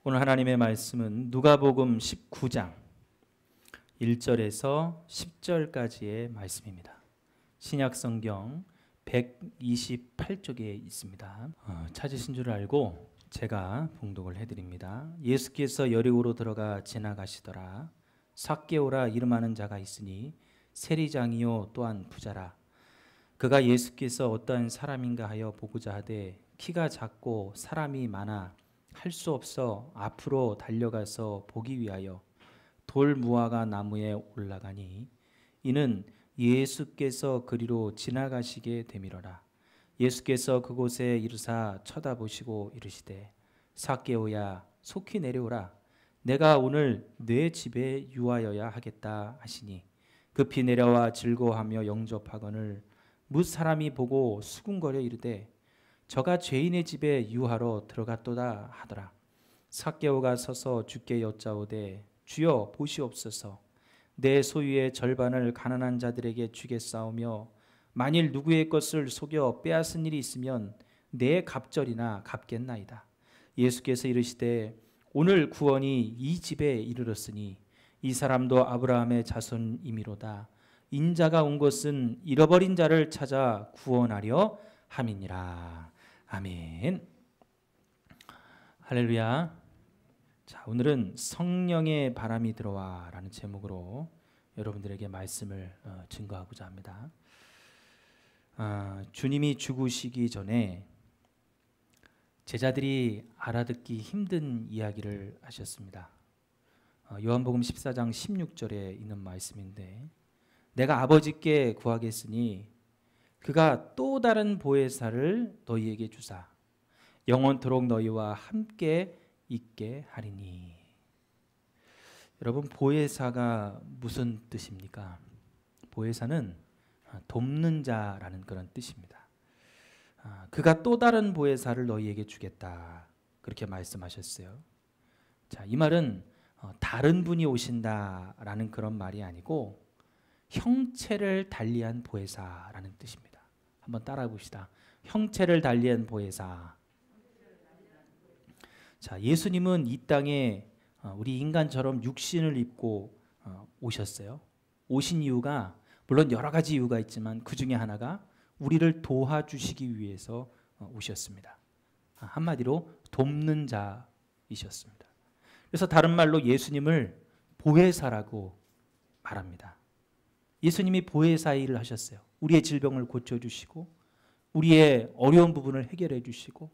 오늘 하나님의 말씀은 누가복음 19장 1절에서 10절까지의 말씀입니다. 신약성경 128쪽에 있습니다. 찾으신 줄 알고 제가 봉독을 해드립니다. 예수께서 여리고로 들어가 지나가시더라. 삭개오라 이름하는 자가 있으니 세리장이요 또한 부자라. 그가 예수께서 어떠한 사람인가 하여 보고자 하되 키가 작고 사람이 많아 할 수 없어 앞으로 달려가서 보기 위하여 돌무화과 나무에 올라가니 이는 예수께서 그리로 지나가시게 되밀어라. 예수께서 그곳에 이르사 쳐다보시고 이르시되 삭개오야 속히 내려오라. 내가 오늘 내 집에 유하여야 하겠다 하시니 급히 내려와 즐거워하며 영접하거늘 뭇 사람이 보고 수군거려 이르되 저가 죄인의 집에 유하러 들어갔도다 하더라. 삭개오가 서서 주께 여짜오되 주여 보시옵소서. 내 소유의 절반을 가난한 자들에게 주겠사오며 만일 누구의 것을 속여 빼앗은 일이 있으면 내 갑절이나 갚겠나이다. 예수께서 이르시되 오늘 구원이 이 집에 이르렀으니 이 사람도 아브라함의 자손이미로다. 인자가 온 것은 잃어버린 자를 찾아 구원하려 함이니라. 아멘. 할렐루야. 자, 오늘은 성령의 바람이 들어와 라는 제목으로 여러분들에게 말씀을 증거하고자 합니다. 주님이 죽으시기 전에 제자들이 알아듣기 힘든 이야기를 하셨습니다. 요한복음 14장 16절에 있는 말씀인데 내가 아버지께 구하겠으니 그가 또 다른 보혜사를 너희에게 주사 영원토록 너희와 함께 있게 하리니. 여러분, 보혜사가 무슨 뜻입니까? 보혜사는 돕는 자라는 그런 뜻입니다. 그가 또 다른 보혜사를 너희에게 주겠다 그렇게 말씀하셨어요. 자, 이 말은 다른 분이 오신다라는 그런 말이 아니고 형체를 달리한 보혜사라는 뜻입니다. 한번 따라해 봅시다. 형체를 달리한 보혜사. 자, 예수님은 이 땅에 우리 인간처럼 육신을 입고 오셨어요. 오신 이유가 물론 여러 가지 이유가 있지만 그 중에 하나가 우리를 도와주시기 위해서 오셨습니다. 한마디로 돕는 자이셨습니다. 그래서 다른 말로 예수님을 보혜사라고 말합니다. 예수님이 보혜사 일을 하셨어요. 우리의 질병을 고쳐주시고 우리의 어려운 부분을 해결해 주시고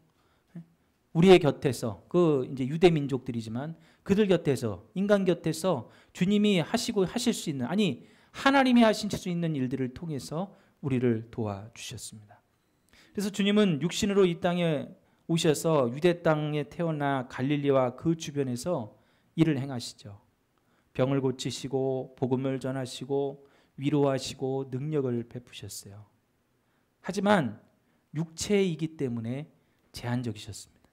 우리의 곁에서 그 이제 유대 민족들이지만 그들 곁에서 인간 곁에서 주님이 하시고 하실 수 있는 아니 하나님이 하실 수 있는 일들을 통해서 우리를 도와주셨습니다. 그래서 주님은 육신으로 이 땅에 오셔서 유대 땅에 태어나 갈릴리와 그 주변에서 일을 행하시죠. 병을 고치시고 복음을 전하시고 위로하시고 능력을 베푸셨어요. 하지만 육체이기 때문에 제한적이셨습니다.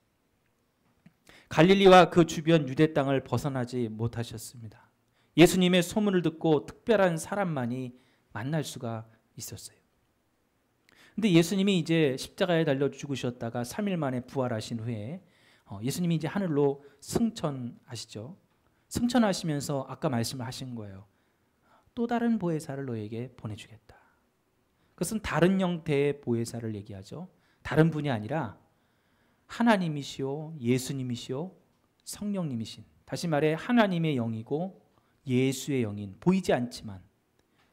갈릴리와 그 주변 유대 땅을 벗어나지 못하셨습니다. 예수님의 소문을 듣고 특별한 사람만이 만날 수가 있었어요. 근데 예수님이 이제 십자가에 달려 죽으셨다가 3일 만에 부활하신 후에 예수님이 이제 하늘로 승천하시죠. 승천하시면서 아까 말씀을 하신 거예요. 또 다른 보혜사를 너에게 보내주겠다. 그것은 다른 형태의 보혜사를 얘기하죠. 다른 분이 아니라 하나님이시오, 예수님이시오, 성령님이신, 다시 말해 하나님의 영이고 예수의 영인, 보이지 않지만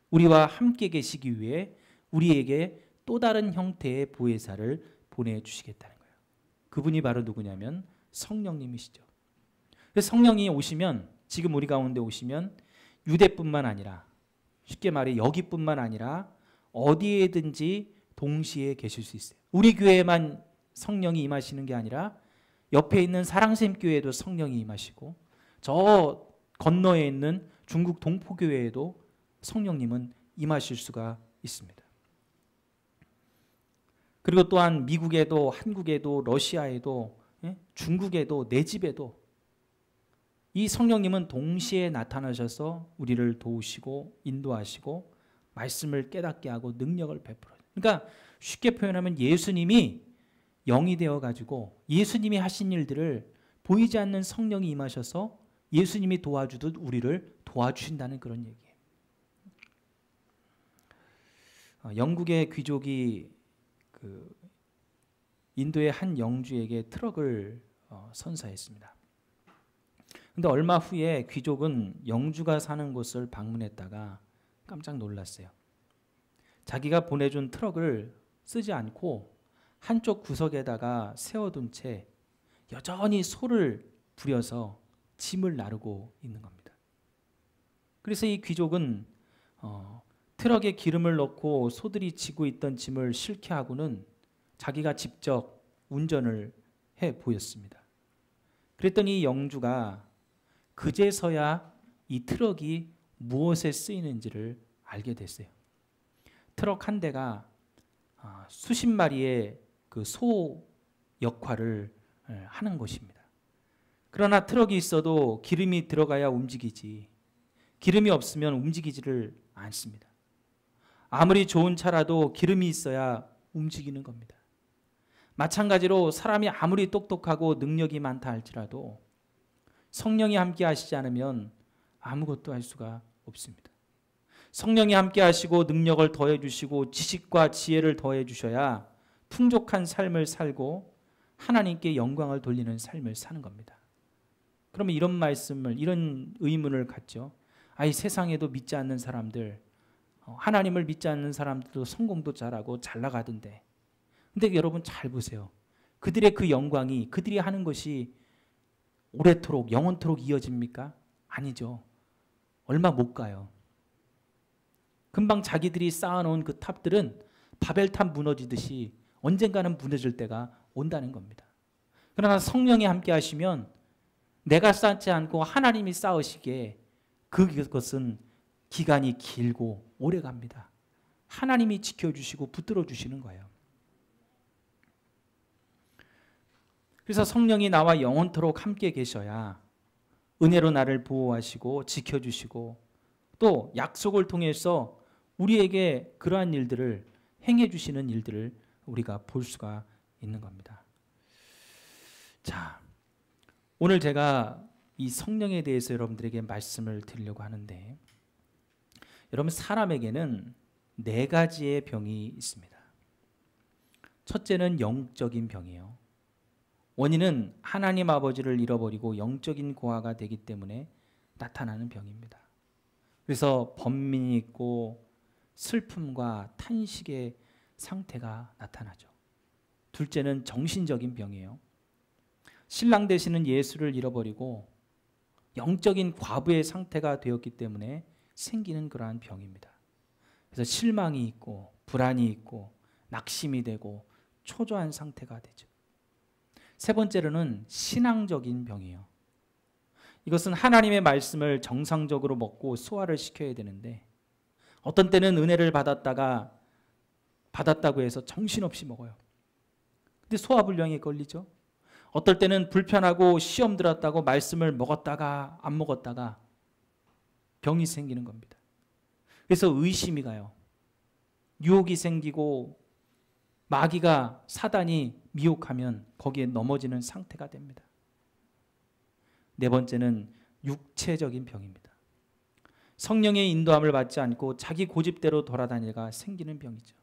우리와 함께 계시기 위해 우리에게 또 다른 형태의 보혜사를 보내주시겠다는 거예요. 그분이 바로 누구냐면 성령님이시죠. 그래서 성령이 오시면, 지금 우리 가운데 오시면 유대뿐만 아니라, 쉽게 말해 여기뿐만 아니라 어디에든지 동시에 계실 수 있어요. 우리 교회에만 성령이 임하시는 게 아니라 옆에 있는 사랑샘 교회에도 성령이 임하시고 저 건너에 있는 중국 동포교회에도 성령님은 임하실 수가 있습니다. 그리고 또한 미국에도 한국에도 러시아에도 중국에도 내 집에도 이 성령님은 동시에 나타나셔서 우리를 도우시고 인도하시고 말씀을 깨닫게 하고 능력을 베풀어요. 그러니까 쉽게 표현하면 예수님이 영이 되어가지고 예수님이 하신 일들을 보이지 않는 성령이 임하셔서 예수님이 도와주듯 우리를 도와주신다는 그런 얘기예요. 영국의 귀족이 인도의 한 영주에게 트럭을 선사했습니다. 근데 얼마 후에 귀족은 영주가 사는 곳을 방문했다가 깜짝 놀랐어요. 자기가 보내준 트럭을 쓰지 않고 한쪽 구석에다가 세워둔 채 여전히 소를 부려서 짐을 나르고 있는 겁니다. 그래서 이 귀족은 트럭에 기름을 넣고 소들이 지고 있던 짐을 싣게 하고는 자기가 직접 운전을 해 보였습니다. 그랬더니 이 영주가 그제서야 이 트럭이 무엇에 쓰이는지를 알게 됐어요. 트럭 한 대가 수십 마리의 그 소 역할을 하는 것입니다. 그러나 트럭이 있어도 기름이 들어가야 움직이지, 기름이 없으면 움직이지를 않습니다. 아무리 좋은 차라도 기름이 있어야 움직이는 겁니다. 마찬가지로 사람이 아무리 똑똑하고 능력이 많다 할지라도 성령이 함께 하시지 않으면 아무것도 할 수가 없습니다. 성령이 함께 하시고 능력을 더해 주시고 지식과 지혜를 더해 주셔야 풍족한 삶을 살고 하나님께 영광을 돌리는 삶을 사는 겁니다. 그러면 이런 말씀을, 이런 의문을 갖죠. 이 세상에도 믿지 않는 사람들, 하나님을 믿지 않는 사람들도 성공도 잘하고 잘 나가던데, 근데 여러분 잘 보세요. 그들의 그 영광이, 그들이 하는 것이 오래도록 영원토록 이어집니까? 아니죠. 얼마 못 가요. 금방 자기들이 쌓아놓은 그 탑들은 바벨탑 무너지듯이 언젠가는 무너질 때가 온다는 겁니다. 그러나 성령이 함께 하시면 내가 쌓지 않고 하나님이 쌓으시기에 그것은 기간이 길고 오래 갑니다. 하나님이 지켜주시고 붙들어 주시는 거예요. 그래서 성령이 나와 영원토록 함께 계셔야 은혜로 나를 보호하시고 지켜주시고 또 약속을 통해서 우리에게 그러한 일들을 행해 주시는 일들을 우리가 볼 수가 있는 겁니다. 자, 오늘 제가 이 성령에 대해서 여러분들에게 말씀을 드리려고 하는데, 여러분 사람에게는 4가지의 병이 있습니다. 첫째는 영적인 병이에요. 원인은 하나님 아버지를 잃어버리고 영적인 고아가 되기 때문에 나타나는 병입니다. 그래서 번민이 있고 슬픔과 탄식의 상태가 나타나죠. 둘째는 정신적인 병이에요. 신랑 되시는 예수를 잃어버리고 영적인 과부의 상태가 되었기 때문에 생기는 그러한 병입니다. 그래서 실망이 있고 불안이 있고 낙심이 되고 초조한 상태가 되죠. 세 번째로는 신앙적인 병이에요. 이것은 하나님의 말씀을 정상적으로 먹고 소화를 시켜야 되는데 어떤 때는 은혜를 받았다고 해서 정신없이 먹어요. 근데 소화불량에 걸리죠. 어떨 때는 불편하고 시험 들었다고 말씀을 먹었다가 안 먹었다가 병이 생기는 겁니다. 그래서 의심이 가요. 유혹이 생기고 마귀가, 사단이 미혹하면 거기에 넘어지는 상태가 됩니다. 네 번째는 육체적인 병입니다. 성령의 인도함을 받지 않고 자기 고집대로 돌아다니다가 생기는 병이죠.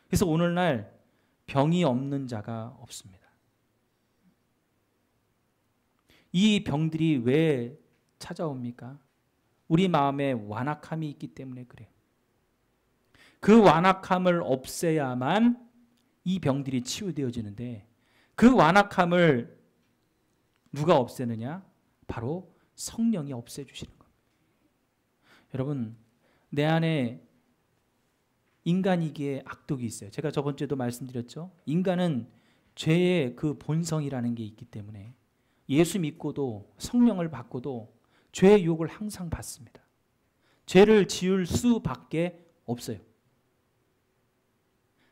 그래서 오늘날 병이 없는 자가 없습니다. 이 병들이 왜 찾아옵니까? 우리 마음에 완악함이 있기 때문에 그래요. 그 완악함을 없애야만 이 병들이 치유되어지는데, 그 완악함을 누가 없애느냐? 바로 성령이 없애주시는 겁니다. 여러분, 내 안에 인간이기에 악독이 있어요. 제가 저번 주에도 말씀드렸죠. 인간은 죄의 그 본성이라는 게 있기 때문에 예수 믿고도 성령을 받고도 죄의 유혹을 항상 받습니다. 죄를 지을 수밖에 없어요.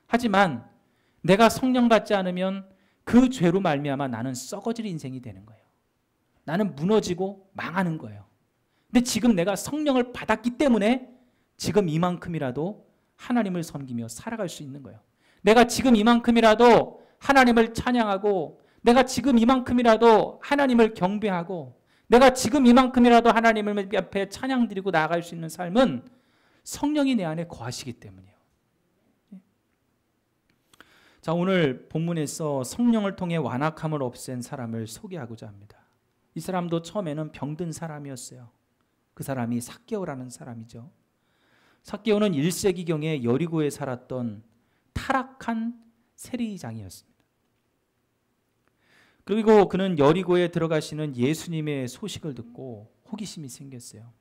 하지만 내가 성령 받지 않으면 그 죄로 말미암아 나는 썩어질 인생이 되는 거예요. 나는 무너지고 망하는 거예요. 근데 지금 내가 성령을 받았기 때문에 지금 이만큼이라도 하나님을 섬기며 살아갈 수 있는 거예요. 내가 지금 이만큼이라도 하나님을 찬양하고 내가 지금 이만큼이라도 하나님을 경배하고 내가 지금 이만큼이라도 하나님을 앞에 찬양 드리고 나아갈 수 있는 삶은 성령이 내 안에 거하시기 때문이에요. 자, 오늘 본문에서 성령을 통해 완악함을 없앤 사람을 소개하고자 합니다. 이 사람도 처음에는 병든 사람이었어요. 그 사람이 삭개오라는 사람이죠. 삭개오는 1세기경에 여리고에 살았던 타락한 세리장이었습니다. 그리고 그는 여리고에 들어가시는 예수님의 소식을 듣고 호기심이 생겼어요.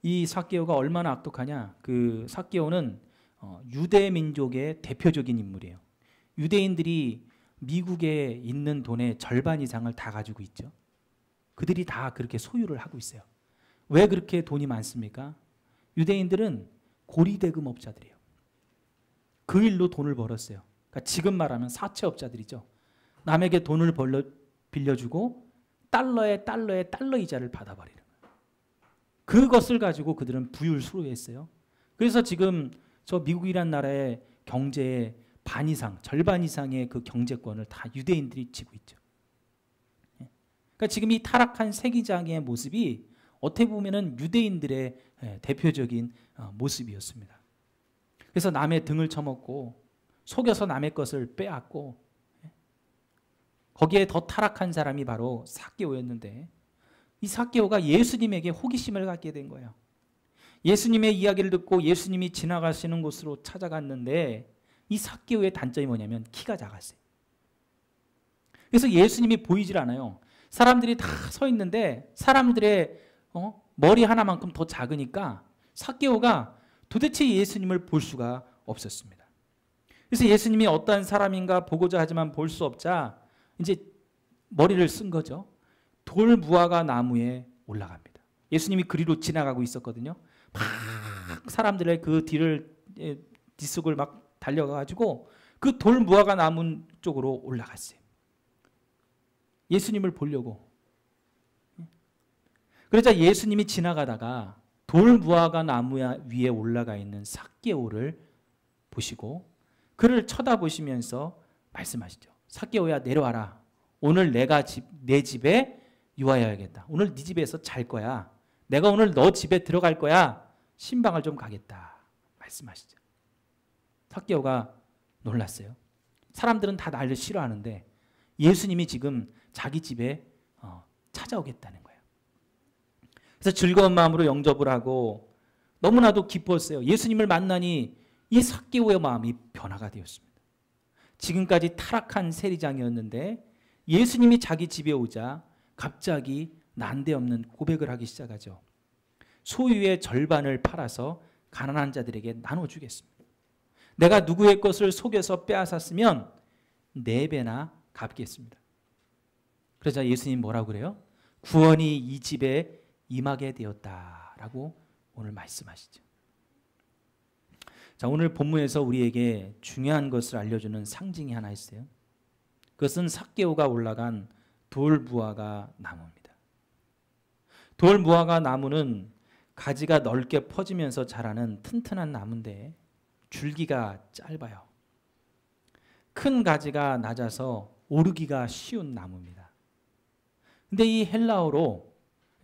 이 삭개오가 얼마나 악독하냐? 그 삭개오는 유대 민족의 대표적인 인물이에요. 유대인들이 미국에 있는 돈의 절반 이상을 다 가지고 있죠. 그들이 다 그렇게 소유를 하고 있어요. 왜 그렇게 돈이 많습니까? 유대인들은 고리대금업자들이에요. 그 일로 돈을 벌었어요. 그러니까 지금 말하면 사채업자들이죠. 남에게 돈을 빌려주고 달러 이자를 받아버리는 거예요. 그것을 가지고 그들은 부유수로했어요. 그래서 지금 저 미국이란 나라의 경제의 반 이상, 절반 이상의 그 경제권을 다 유대인들이 쥐고 있죠. 그러니까 지금 이 타락한 세기장의 모습이 어떻게 보면은 유대인들의 대표적인 모습이었습니다. 그래서 남의 등을 쳐먹고 속여서 남의 것을 빼앗고 거기에 더 타락한 사람이 바로 삭개오였는데 이 삭개오가 예수님에게 호기심을 갖게 된 거예요. 예수님의 이야기를 듣고 예수님이 지나가시는 곳으로 찾아갔는데 이 삭개오의 단점이 뭐냐면 키가 작았어요. 그래서 예수님이 보이질 않아요. 사람들이 다 서 있는데 사람들의 머리 하나만큼 더 작으니까 삭개오가 도대체 예수님을 볼 수가 없었습니다. 그래서 예수님이 어떠한 사람인가 보고자 하지만 볼 수 없자 이제 머리를 쓴 거죠. 돌 무화과 나무에 올라갑니다. 예수님이 그리로 지나가고 있었거든요. 막 사람들의 그 뒷속을 막 달려가가지고 그 돌 무화과 나무 쪽으로 올라갔어요. 예수님을 보려고. 그러자 예수님이 지나가다가 돌 무화과 나무 위에 올라가 있는 삭개오를 보시고 그를 쳐다보시면서 말씀하시죠. 삭개오야 내려와라. 오늘 내가 내 집에 유하여야겠다. 오늘 네 집에서 잘 거야. 내가 오늘 너 집에 들어갈 거야. 신방을 좀 가겠다. 말씀하시죠. 삭개오가 놀랐어요. 사람들은 다 나를 싫어하는데 예수님이 지금 자기 집에 찾아오겠다는 거예요. 그래서 즐거운 마음으로 영접을 하고 너무나도 기뻤어요. 예수님을 만나니 이 삭개오의 마음이 변화가 되었습니다. 지금까지 타락한 세리장이었는데 예수님이 자기 집에 오자 갑자기 난데없는 고백을 하기 시작하죠. 소유의 절반을 팔아서 가난한 자들에게 나눠주겠습니다. 내가 누구의 것을 속여서 빼앗았으면 4배나 갚겠습니다. 그러자 예수님 뭐라고 그래요? 구원이 이 집에 임하게 되었다라고 오늘 말씀하시죠. 자, 오늘 본문에서 우리에게 중요한 것을 알려주는 상징이 하나 있어요. 그것은 삭개오가 올라간 돌 무화과 나무입니다. 돌 무화과 나무는 가지가 넓게 퍼지면서 자라는 튼튼한 나무인데 줄기가 짧아요. 큰 가지가 낮아서 오르기가 쉬운 나무입니다. 근데 이 헬라어로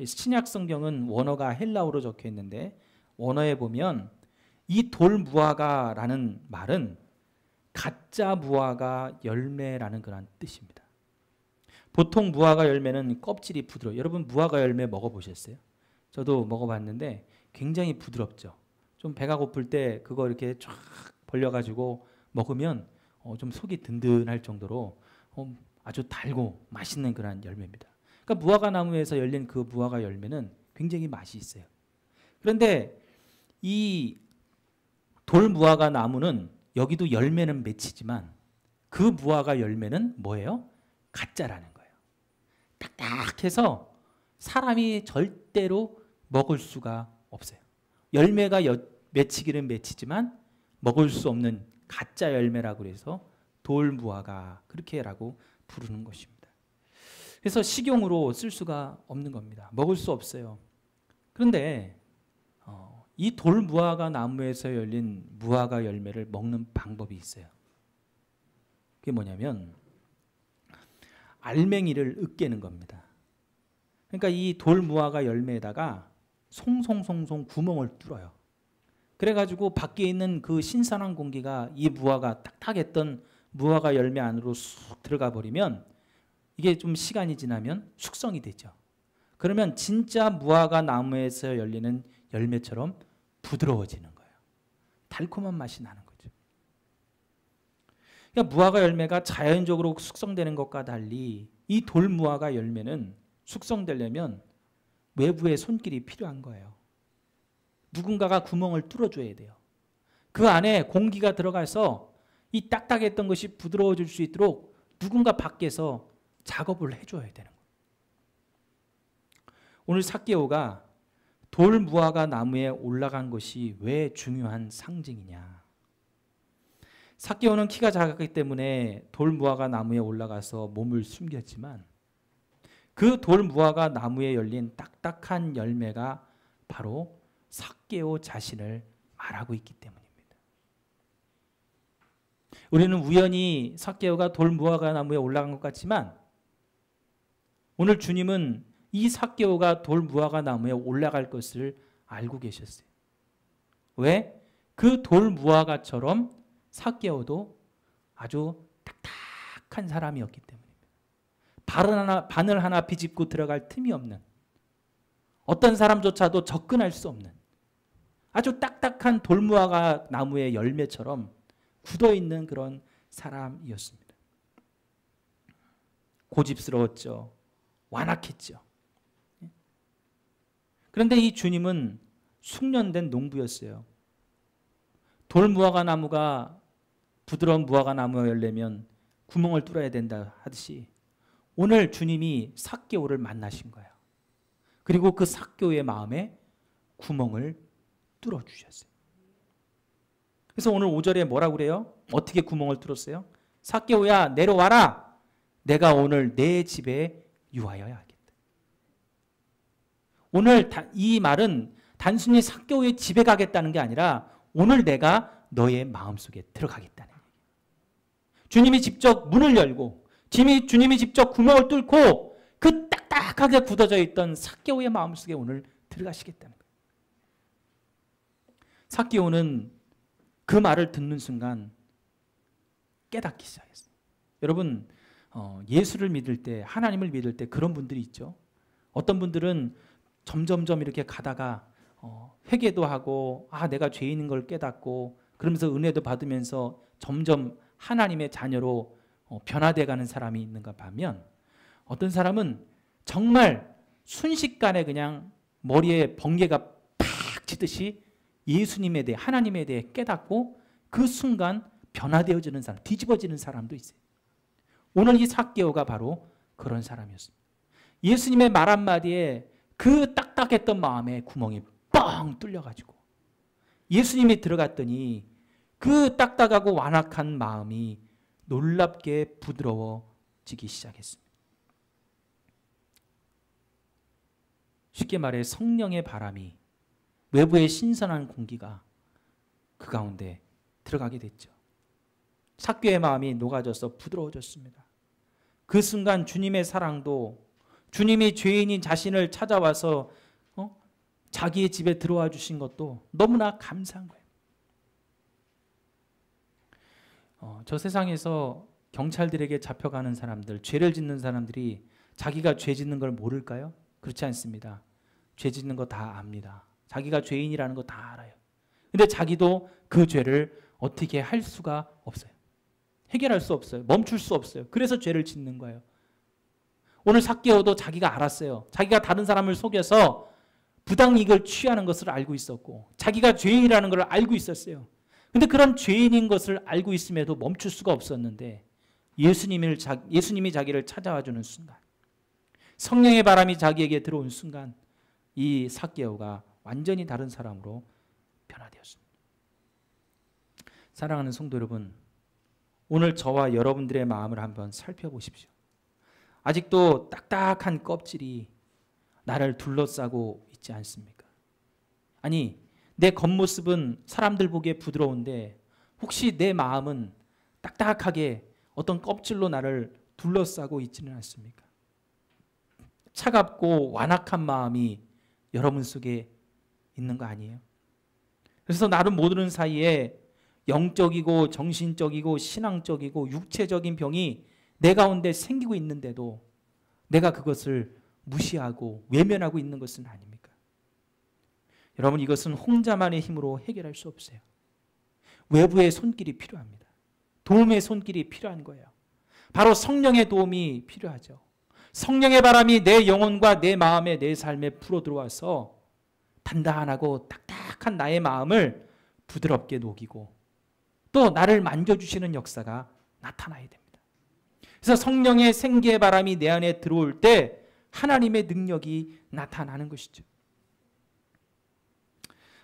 신약 성경은 원어가 헬라어로 적혀 있는데 원어에 보면 이 돌 무화과라는 말은 가짜 무화과 열매라는 그런 뜻입니다. 보통 무화과 열매는 껍질이 부드러워요. 여러분 무화과 열매 먹어보셨어요? 저도 먹어봤는데 굉장히 부드럽죠. 좀 배가 고플 때 그거 이렇게 쫙 벌려가지고 먹으면 좀 속이 든든할 정도로 아주 달고 맛있는 그런 열매입니다. 그러니까 무화과 나무에서 열린 그 무화과 열매는 굉장히 맛이 있어요. 그런데 이 돌 무화과 나무는 여기도 열매는 맺히지만 그 무화과 열매는 뭐예요? 가짜라는 거예요. 딱딱해서 사람이 절대로 먹을 수가 없어요. 열매가 맺히기는 맺히지만 먹을 수 없는 가짜 열매라고 해서 돌 무화과 그렇게라고 부르는 것입니다. 그래서 식용으로 쓸 수가 없는 겁니다. 먹을 수 없어요. 그런데 이 돌 무화과 나무에서 열린 무화과 열매를 먹는 방법이 있어요. 그게 뭐냐면 알맹이를 으깨는 겁니다. 그러니까 이 돌무화과 열매에다가 송송송송 구멍을 뚫어요. 그래가지고 밖에 있는 그 신선한 공기가 이 무화과 딱딱했던 무화과 열매 안으로 쑥 들어가 버리면 이게 좀 시간이 지나면 숙성이 되죠. 그러면 진짜 무화과 나무에서 열리는 열매처럼 부드러워지는 거예요. 달콤한 맛이 나는 거죠. 그러니까 무화과 열매가 자연적으로 숙성되는 것과 달리 이 돌무화과 열매는 숙성되려면 외부의 손길이 필요한 거예요. 누군가가 구멍을 뚫어줘야 돼요. 그 안에 공기가 들어가서 이 딱딱했던 것이 부드러워질 수 있도록 누군가 밖에서 작업을 해줘야 되는 거예요. 오늘 삭개오가 돌무화과 나무에 올라간 것이 왜 중요한 상징이냐. 삭개오는 키가 작았기 때문에 돌무화과 나무에 올라가서 몸을 숨겼지만 그 돌무화과 나무에 열린 딱딱한 열매가 바로 삭개오 자신을 말하고 있기 때문입니다. 우리는 우연히 삭개오가 돌무화과 나무에 올라간 것 같지만 오늘 주님은 이 삭개오가 돌무화과 나무에 올라갈 것을 알고 계셨어요. 왜? 그 돌무화과처럼 삭개오도 아주 딱딱한 사람이었기 때문입니다. 바늘 하나 비집고 들어갈 틈이 없는, 어떤 사람조차도 접근할 수 없는 아주 딱딱한 돌무화과 나무의 열매처럼 굳어있는 그런 사람이었습니다. 고집스러웠죠. 완악했죠. 그런데 이 주님은 숙련된 농부였어요. 돌무화과 나무가 부드러운 무화과 나무가 열려면 구멍을 뚫어야 된다 하듯이 오늘 주님이 삭개오를 만나신 거예요. 그리고 그 삭개오의 마음에 구멍을 뚫어주셨어요. 그래서 오늘 5절에 뭐라고 그래요? 어떻게 구멍을 뚫었어요? 삭개오야 내려와라. 내가 오늘 내 집에 유하여야 하겠다. 오늘 이 말은 단순히 삭개오의 집에 가겠다는 게 아니라 오늘 내가 너의 마음속에 들어가겠다는 얘기예요. 주님이 직접 문을 열고 주님이 직접 구멍을 뚫고 그 딱딱하게 굳어져 있던 삭개오의 마음속에 오늘 들어가시겠다는 거예요. 삭개오는 그 말을 듣는 순간 깨닫기 시작했어요. 여러분 예수를 믿을 때, 하나님을 믿을 때 그런 분들이 있죠. 어떤 분들은 점점점 이렇게 가다가 회개도 하고 내가 죄인인 걸 깨닫고 그러면서 은혜도 받으면서 점점 하나님의 자녀로 변화돼가는 사람이 있는가 하면 어떤 사람은 정말 순식간에 그냥 머리에 번개가 팍 치듯이 예수님에 대해, 하나님에 대해 깨닫고 그 순간 변화되어지는 사람, 뒤집어지는 사람도 있어요. 오늘 이 삭개오가 바로 그런 사람이었습니다. 예수님의 말 한마디에 그 딱딱했던 마음에 구멍이 뻥 뚫려가지고 예수님이 들어갔더니 그 딱딱하고 완악한 마음이 놀랍게 부드러워지기 시작했습니다. 쉽게 말해 성령의 바람이, 외부의 신선한 공기가 그 가운데 들어가게 됐죠. 삭개오의 마음이 녹아져서 부드러워졌습니다. 그 순간 주님의 사랑도, 주님이 죄인인 자신을 찾아와서 자기의 집에 들어와 주신 것도 너무나 감사한 거예요. 저 세상에서 경찰들에게 잡혀가는 사람들, 죄를 짓는 사람들이 자기가 죄 짓는 걸 모를까요? 그렇지 않습니다. 죄 짓는 거 다 압니다. 자기가 죄인이라는 거 다 알아요. 근데 자기도 그 죄를 어떻게 할 수가 없어요. 해결할 수 없어요. 멈출 수 없어요. 그래서 죄를 짓는 거예요. 오늘 삭개오도 자기가 알았어요. 자기가 다른 사람을 속여서 부당이익을 취하는 것을 알고 있었고 자기가 죄인이라는 걸 알고 있었어요. 근데 그런 죄인인 것을 알고 있음에도 멈출 수가 없었는데 예수님이 자기를 찾아와 주는 순간, 성령의 바람이 자기에게 들어온 순간 이 삭개오가 완전히 다른 사람으로 변화되었습니다. 사랑하는 성도 여러분, 오늘 저와 여러분들의 마음을 한번 살펴보십시오. 아직도 딱딱한 껍질이 나를 둘러싸고 있지 않습니까? 아니, 내 겉모습은 사람들 보기에 부드러운데 혹시 내 마음은 딱딱하게 어떤 껍질로 나를 둘러싸고 있지는 않습니까? 차갑고 완악한 마음이 여러분 속에 있는 거 아니에요? 그래서 나를 모르는 사이에 영적이고 정신적이고 신앙적이고 육체적인 병이 내 가운데 생기고 있는데도 내가 그것을 무시하고 외면하고 있는 것은 아닙니까? 여러분, 이것은 혼자만의 힘으로 해결할 수 없어요. 외부의 손길이 필요합니다. 도움의 손길이 필요한 거예요. 바로 성령의 도움이 필요하죠. 성령의 바람이 내 영혼과 내 마음에, 내 삶에 불어 들어와서 단단하고 딱딱한 나의 마음을 부드럽게 녹이고 또 나를 만져주시는 역사가 나타나야 됩니다. 그래서 성령의 생기의 바람이 내 안에 들어올 때 하나님의 능력이 나타나는 것이죠.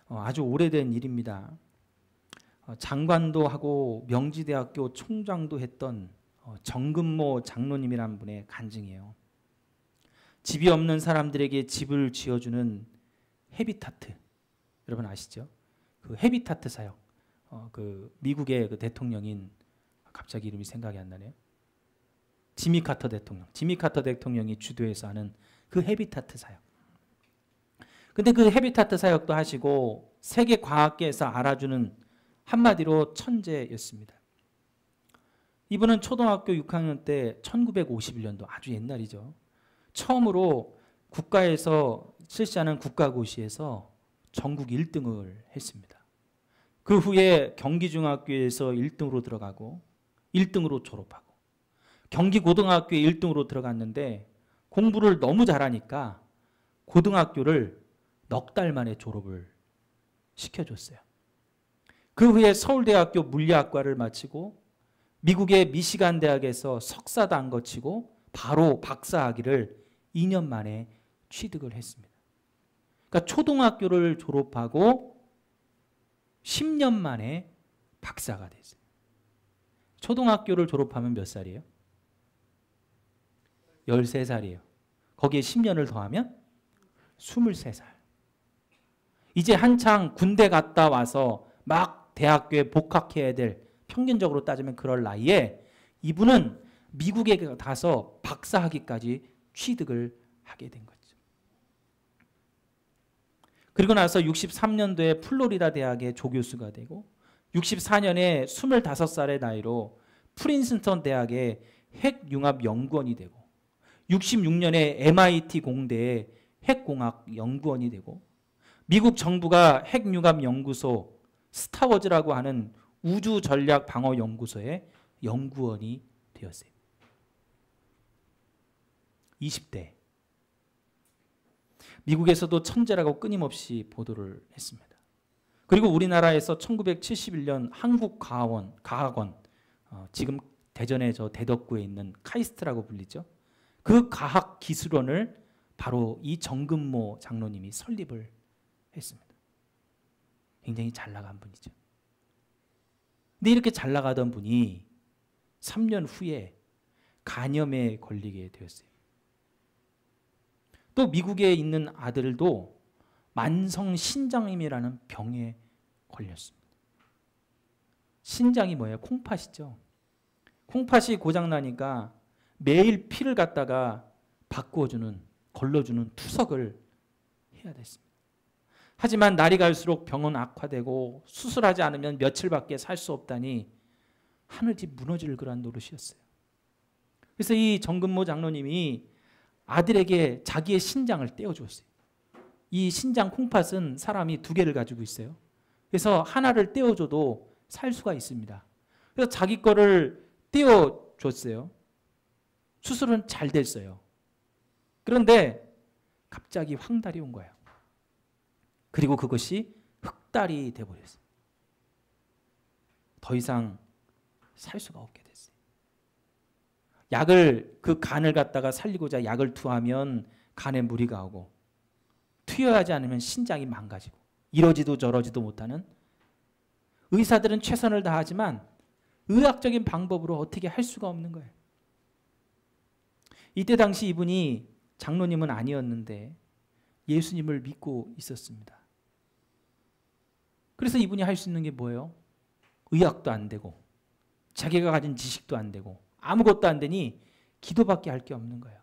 아주 오래된 일입니다. 장관도 하고 명지대학교 총장도 했던 정근모 장로님이라는 분의 간증이에요. 집이 없는 사람들에게 집을 지어주는 헤비타트, 여러분 아시죠? 그 헤비타트 사역, 그 미국의 그 대통령인, 갑자기 이름이 생각이 안 나네요. 지미 카터 대통령, 지미 카터 대통령이 주도해서 하는 그 헤비타트 사역. 근데 그 헤비타트 사역도 하시고 세계 과학계에서 알아주는, 한마디로 천재였습니다. 이분은 초등학교 6학년 때 1951년도, 아주 옛날이죠. 처음으로 국가에서 실시하는 국가고시에서 전국 1등을 했습니다. 그 후에 경기중학교에서 1등으로 들어가고 1등으로 졸업하고 경기고등학교에 1등으로 들어갔는데 공부를 너무 잘하니까 고등학교를 넉 달 만에 졸업을 시켜줬어요. 그 후에 서울대학교 물리학과를 마치고 미국의 미시간 대학에서 석사도 안 거치고 바로 박사학위를 2년 만에 취득을 했습니다. 그러니까 초등학교를 졸업하고 10년 만에 박사가 됐어요. 초등학교를 졸업하면 몇 살이에요? 13살이에요. 거기에 10년을 더하면 23살. 이제 한창 군대 갔다 와서 막 대학교에 복학해야 될, 평균적으로 따지면 그럴 나이에 이분은 미국에 가서 박사학위까지 취득을 하게 된 거죠. 그리고 나서 63년도에 플로리다 대학의 조교수가 되고 64년에 25살의 나이로 프린스턴 대학의 핵융합연구원이 되고 66년에 MIT 공대의 핵공학연구원이 되고 미국 정부가 핵융합연구소 스타워즈라고 하는 우주전략방어연구소의 연구원이 되었어요. 20대. 미국에서도 천재라고 끊임없이 보도를 했습니다. 그리고 우리나라에서 1971년 한국과학원, 지금 대전의 저 대덕구에 있는 카이스트라고 불리죠. 그 과학기술원을 바로 이 정근모 장로님이 설립을 했습니다. 굉장히 잘 나간 분이죠. 근데 이렇게 잘 나가던 분이 3년 후에 간염에 걸리게 되었어요. 또 미국에 있는 아들도 만성 신장염이라는 병에 걸렸습니다. 신장이 뭐예요? 콩팥이죠. 콩팥이 고장나니까 매일 피를 갖다가 바꾸어주는, 걸러주는 투석을 해야 됐습니다. 하지만 날이 갈수록 병은 악화되고 수술하지 않으면 며칠밖에 살 수 없다니 하늘이 무너질 그런 노릇이었어요. 그래서 이 정근모 장로님이 아들에게 자기의 신장을 떼어주었어요. 이 신장 콩팥은 사람이 2개를 가지고 있어요. 그래서 하나를 떼어줘도 살 수가 있습니다. 그래서 자기 거를 떼어줬어요. 수술은 잘 됐어요. 그런데 갑자기 황달이 온 거예요. 그리고 그것이 흑달이 돼버렸어요. 더 이상 살 수가 없게 됐어요. 약을, 그 간을 갖다가 살리고자 약을 투하면 간에 무리가 오고 투여하지 않으면 신장이 망가지고 이러지도 저러지도 못하는, 의사들은 최선을 다하지만 의학적인 방법으로 어떻게 할 수가 없는 거예요. 이때 당시 이분이 장로님은 아니었는데 예수님을 믿고 있었습니다. 그래서 이분이 할 수 있는 게 뭐예요? 의학도 안 되고 자기가 가진 지식도 안 되고 아무것도 안 되니 기도밖에 할 게 없는 거예요.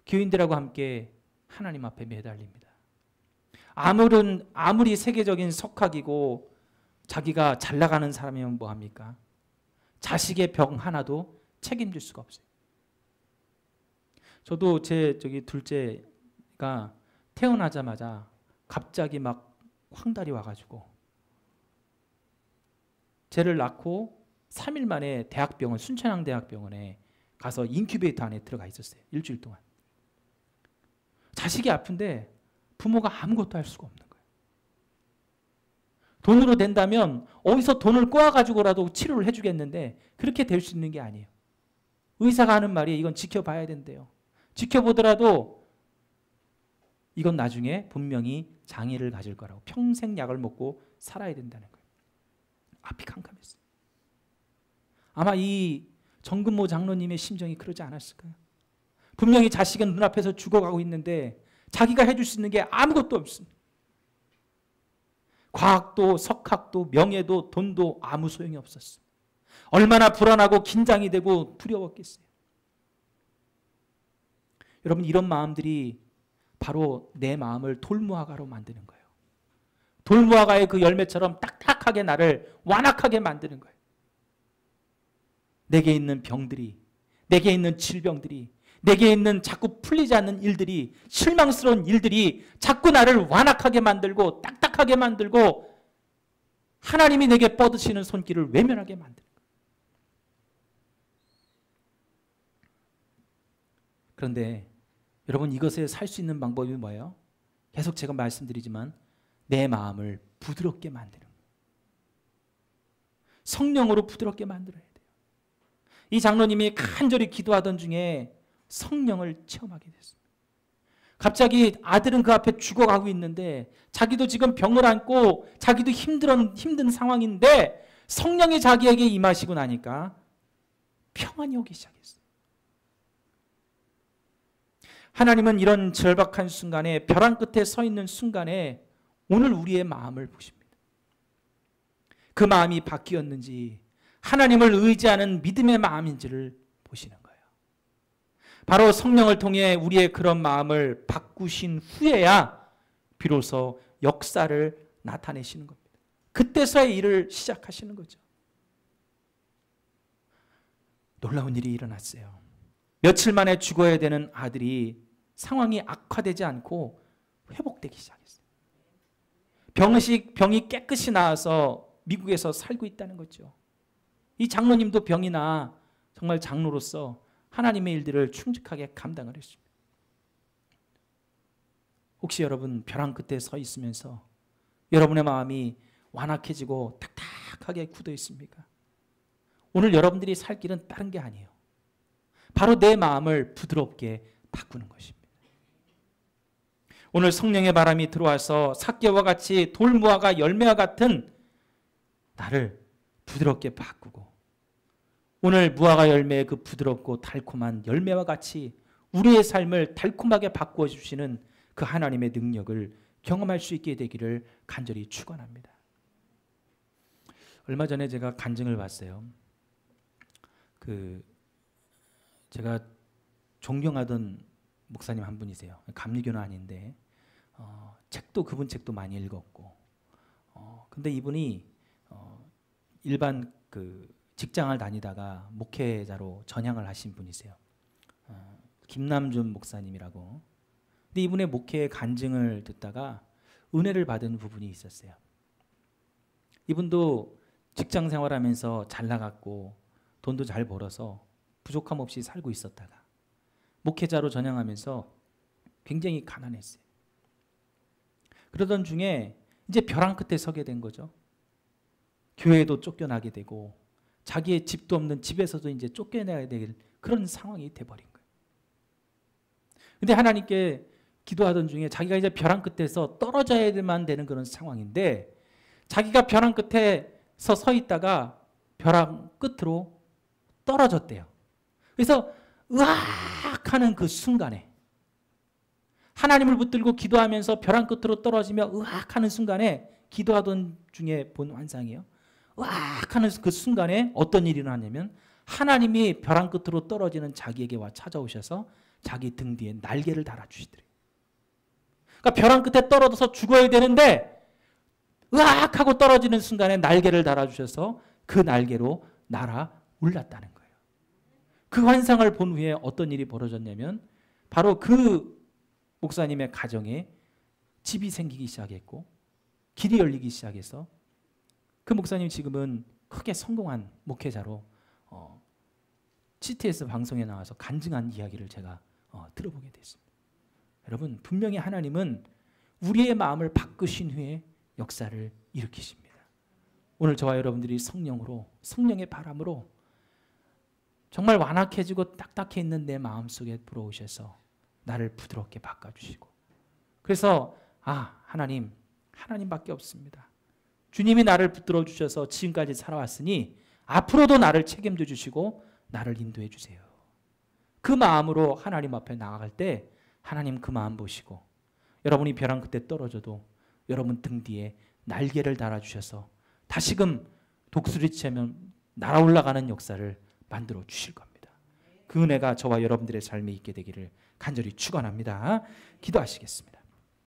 교인들하고 함께 하나님 앞에 매달립니다. 아무리 세계적인 석학이고 자기가 잘 나가는 사람이면 뭐합니까? 자식의 병 하나도 책임질 수가 없어요. 저도 제 둘째가 태어나자마자 갑자기 막 황달이 와가지고 쟤를 낳고 3일 만에 대학병원, 순천향대학병원에 가서 인큐베이터 안에 들어가 있었어요. 일주일 동안. 자식이 아픈데 부모가 아무것도 할 수가 없는 거예요. 돈으로 된다면 어디서 돈을 꼬아가지고라도 치료를 해주겠는데 그렇게 될 수 있는 게 아니에요. 의사가 하는 말이 이건 지켜봐야 된대요. 지켜보더라도 이건 나중에 분명히 장애를 가질 거라고, 평생 약을 먹고 살아야 된다는 거예요. 앞이 캄캄했어요. 아마 이 정근모 장로님의 심정이 그러지 않았을까요? 분명히 자식은 눈앞에서 죽어가고 있는데 자기가 해줄 수 있는 게 아무것도 없습니다. 과학도 석학도 명예도 돈도 아무 소용이 없었어요. 얼마나 불안하고 긴장이 되고 두려웠겠어요. 여러분, 이런 마음들이 바로 내 마음을 돌무화과로 만드는 거예요. 돌무화과의 그 열매처럼 딱딱하게 나를 완악하게 만드는 거예요. 내게 있는 병들이, 내게 있는 질병들이, 내게 있는 자꾸 풀리지 않는 일들이, 실망스러운 일들이 자꾸 나를 완악하게 만들고 딱딱하게 만들고 하나님이 내게 뻗으시는 손길을 외면하게 만드는 거예요. 그런데 여러분, 이것에 살 수 있는 방법이 뭐예요? 계속 제가 말씀드리지만 내 마음을 부드럽게 만드는 거예요. 성령으로 부드럽게 만들어야 돼요. 이 장로님이 간절히 기도하던 중에 성령을 체험하게 됐습니다. 갑자기 아들은 그 앞에 죽어가고 있는데 자기도 지금 병을 안고 자기도 힘든 상황인데 성령이 자기에게 임하시고 나니까 평안이 오기 시작했어요. 하나님은 이런 절박한 순간에, 벼랑 끝에 서 있는 순간에 오늘 우리의 마음을 보십니다. 그 마음이 바뀌었는지, 하나님을 의지하는 믿음의 마음인지를 보시는 거예요. 바로 성령을 통해 우리의 그런 마음을 바꾸신 후에야 비로소 역사를 나타내시는 겁니다. 그때서야 일을 시작하시는 거죠. 놀라운 일이 일어났어요. 며칠 만에 죽어야 되는 아들이 상황이 악화되지 않고 회복되기 시작했어요. 병이 깨끗이 나아서 미국에서 살고 있다는 거죠. 이 장로님도 병이 나 정말 장로로서 하나님의 일들을 충직하게 감당을 했습니다. 혹시 여러분 벼랑 끝에 서 있으면서 여러분의 마음이 완악해지고 딱딱하게 굳어 있습니까? 오늘 여러분들이 살 길은 다른 게 아니에요. 바로 내 마음을 부드럽게 바꾸는 것입니다. 오늘 성령의 바람이 들어와서 삭개와 같이 돌무화과 열매와 같은 나를 부드럽게 바꾸고, 오늘 무화과 열매의 그 부드럽고 달콤한 열매와 같이 우리의 삶을 달콤하게 바꾸어 주시는 그 하나님의 능력을 경험할 수 있게 되기를 간절히 축원합니다. 얼마 전에 제가 간증을 봤어요. 제가 존경하던 목사님 한 분이세요. 감리교는 아닌데 그분 책도 많이 읽었고, 근데 이분이 일반 직장을 다니다가 목회자로 전향을 하신 분이세요. 김남준 목사님이라고. 근데 이분의 목회의 간증을 듣다가 은혜를 받은 부분이 있었어요. 이분도 직장 생활하면서 잘 나갔고 돈도 잘 벌어서 부족함 없이 살고 있었다가 목회자로 전향하면서 굉장히 가난했어요. 그러던 중에 이제 벼랑 끝에 서게 된 거죠. 교회도 쫓겨나게 되고 자기의 집도 없는 집에서도 이제 쫓겨나야 될 그런 상황이 돼버린 거예요. 근데 하나님께 기도하던 중에 자기가 이제 벼랑 끝에서 떨어져야만 되는 그런 상황인데, 자기가 벼랑 끝에서 서 있다가 벼랑 끝으로 떨어졌대요. 그래서 으악 하는 그 순간에, 하나님을 붙들고 기도하면서 벼랑 끝으로 떨어지며 으악 하는 순간에, 기도하던 중에 본 환상이에요. 으악 하는 그 순간에 어떤 일이 일어났냐면 하나님이 벼랑 끝으로 떨어지는 자기에게 와 찾아오셔서 자기 등 뒤에 날개를 달아주시더래요. 그러니까 벼랑 끝에 떨어져서 죽어야 되는데 으악 하고 떨어지는 순간에 날개를 달아주셔서 그 날개로 날아 올랐다는 거예요. 그 환상을 본 후에 어떤 일이 벌어졌냐면 바로 그 목사님의 가정에 집이 생기기 시작했고 길이 열리기 시작해서 그 목사님 지금은 크게 성공한 목회자로 CTS 방송에 나와서 간증한 이야기를 제가 들어보게 됐습니다. 여러분, 분명히 하나님은 우리의 마음을 바꾸신 후에 역사를 일으키십니다. 오늘 저와 여러분들이 성령으로, 성령의 바람으로 정말 완악해지고 딱딱해 있는 내 마음속에 불어오셔서 나를 부드럽게 바꿔주시고, 그래서 하나님밖에 없습니다. 주님이 나를 붙들어 주셔서 지금까지 살아왔으니 앞으로도 나를 책임져 주시고 나를 인도해 주세요. 그 마음으로 하나님 앞에 나아갈 때 하나님 그 마음 보시고 여러분이 벼랑 끝에 떨어져도 여러분 등 뒤에 날개를 달아주셔서 다시금 독수리처럼 날아올라가는 역사를 만들어 주실 겁니다. 그 은혜가 저와 여러분들의 삶에 있게 되기를 간절히 축원합니다. 기도하시겠습니다.